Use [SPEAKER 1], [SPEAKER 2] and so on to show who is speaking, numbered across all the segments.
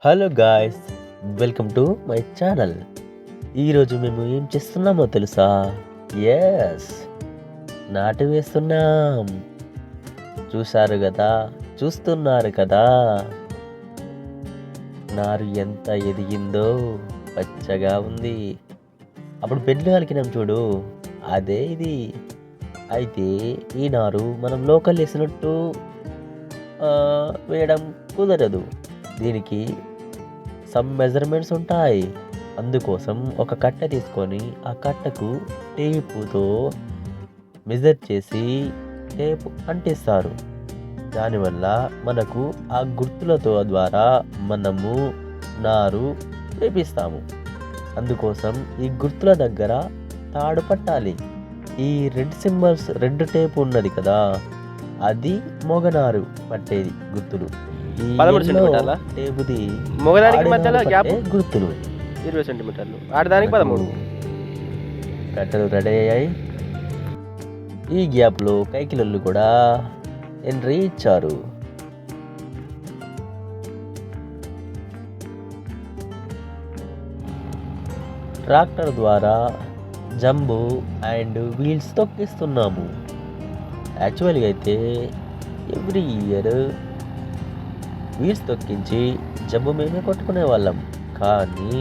[SPEAKER 1] Hello guys, welcome to my channel. ఈరోజు మేము ఏం చేస్తున్నామో తెలుసా? ఎస్, నాటు వేస్తున్నాం. చూశారు కదా, చూస్తున్నారు కదా, నారు ఎంత ఎదిగిందో, పచ్చగా ఉంది. అప్పుడు బెడ్లు అలికినాం చూడు, అదే ఇది. అయితే ఈ నారు మనం లోకల్ వేసినట్టు వేయడం కుదరదు. దీనికి సమ్ మెజర్మెంట్స్ ఉంటాయి. అందుకోసం ఒక కట్ట తీసుకొని ఆ కట్టకు టేపుతో మెజర్ చేసి టేప్ అంటిస్తారు. దానివల్ల మనకు ఆ గుర్తులతో ద్వారా మనము నారు వేపిస్తాము. అందుకోసం ఈ గుర్తుల దగ్గర తాడు పట్టాలి. ఈ రెడ్ సింబల్స్, రెడ్ టేప్ ఉన్నది కదా, అది మొగనారు పట్టేది గుర్తులు. ఈ
[SPEAKER 2] 13 సెంటీమీటర్ల
[SPEAKER 1] టేపుది
[SPEAKER 2] మొగదానికి మధ్యలో గ్యాప్
[SPEAKER 1] గుర్తులు
[SPEAKER 2] 20 సెంటీమీటర్లు, ఆడదానికి 13.
[SPEAKER 1] కట్టలు రెడీ అయ్యాయి. ఈ గ్యాప్లో కైకిలొల్లు కూడా ఎంట్రీ ఇచ్చారు. ట్రాక్టర్ ద్వారా జంబు అండ్ వీల్స్ తొక్కిస్తున్నాము. యాక్చువల్గా అయితే ఎవ్రీ ఇయర్ వీల్స్ తొక్కించి జంబు మేమే కొట్టుకునే వాళ్ళం. కానీ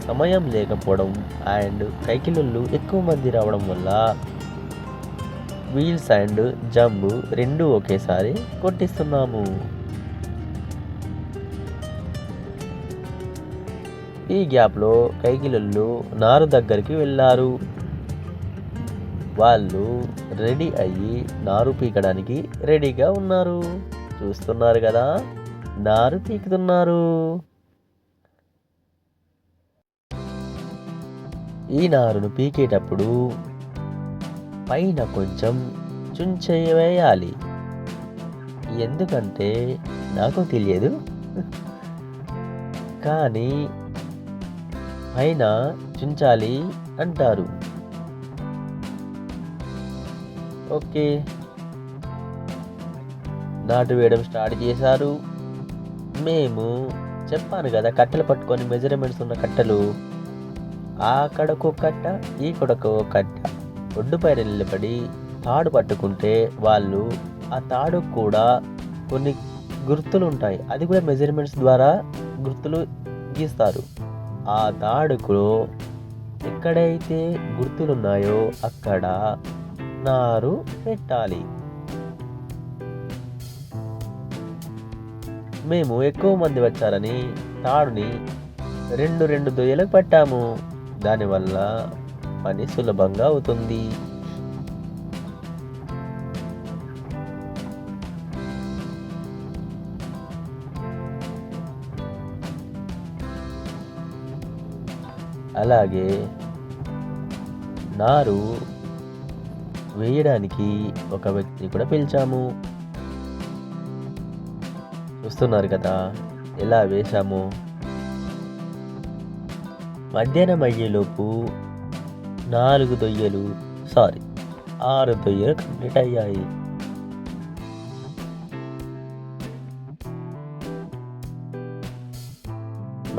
[SPEAKER 1] సమయం లేకపోవడం అండ్ కైకిలొల్లు ఎక్కువ మంది రావడం వల్ల వీల్స్ అండ్ జంబు రెండు ఒకేసారి కొట్టిస్తున్నాము. ఈ గ్యాప్లో కైకిలొల్లు నారు దగ్గరికి వెళ్ళారు. వాళ్ళు రెడీ అయ్యి నారు పీకడానికి రెడీగా ఉన్నారు. చూస్తున్నారు కదా, నారు పీకుతున్నారు. ఈ నారును పీకేటప్పుడు పైన కొంచెం చుంచెయ్య వేయాలి. ఎందుకంటే నాకు తెలియదు, కానీ పైన చుంచాలి అంటారు. ఓకే, నాటు వేయడం స్టార్ట్ చేశారు. మేము చెప్పాను కదా, కట్టెలు పట్టుకొని మెజర్మెంట్స్ ఉన్న కట్టెలు, ఆ కడకు కట్ట, ఈ కొడకు కట్ట ఒడ్డుపై నిలబడి తాడు పట్టుకుంటే వాళ్ళు ఆ తాడు కూడా కొన్ని గుర్తులు ఉంటాయి. అది కూడా మెజర్మెంట్స్ ద్వారా గుర్తులు గీస్తారు. ఆ తాడుకు ఎక్కడైతే గుర్తులు ఉన్నాయో అక్కడ నారు పెట్టాలి. మేము ఎక్కువ మంది వచ్చారని తాడుని రెండు దొయ్యలకు పట్టాము. దానివల్ల పని సులభంగా అవుతుంది. అలాగే నారు వేయడానికి ఒక వ్యక్తిని కూడా పిలిచాము. చూస్తున్నారు కదా ఎలా వేశాము. మధ్యాహ్నం అయ్యేలోపు 6 దొయ్యలు కంప్లీట్ అయ్యాయి.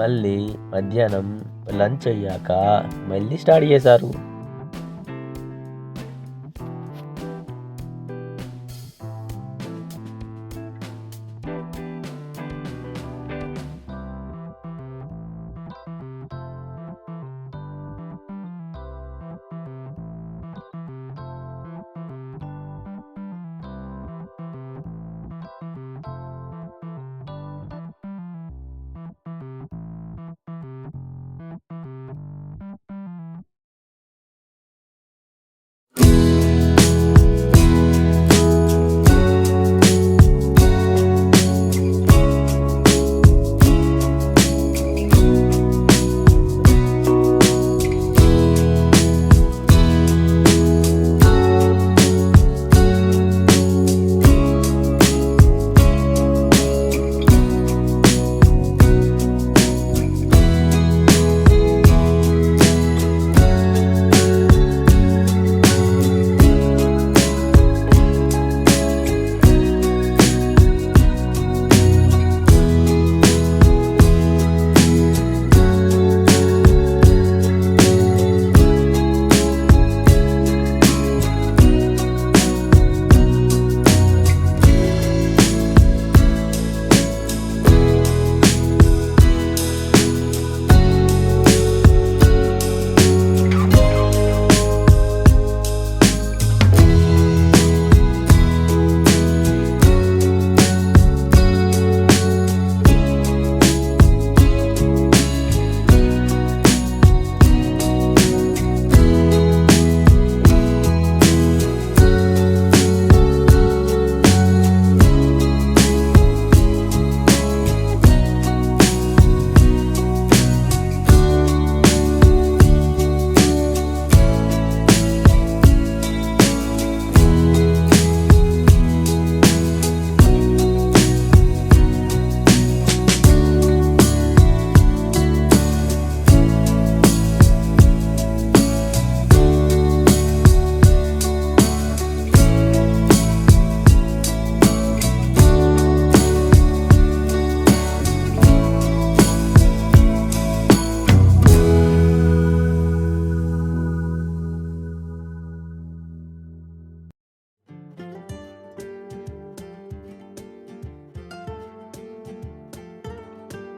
[SPEAKER 1] మళ్ళీ మధ్యాహ్నం లంచ్ అయ్యాక మళ్ళీ స్టార్ట్ చేశారు.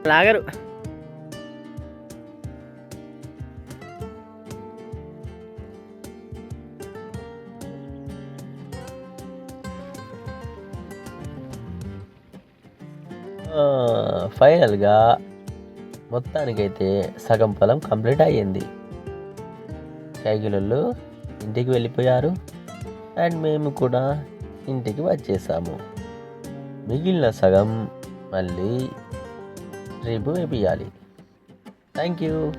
[SPEAKER 2] లాగరు.
[SPEAKER 1] ఫైనల్గా మొత్తానికైతే సగం పొలం కంప్లీట్ అయ్యింది. కైగిలోళ్ళు ఇంటికి వెళ్ళిపోయారు అండ్ మేము కూడా ఇంటికి వచ్చేసాము. మిగిలిన సగం మళ్ళీ రేపు వేపియాలి. Thank you.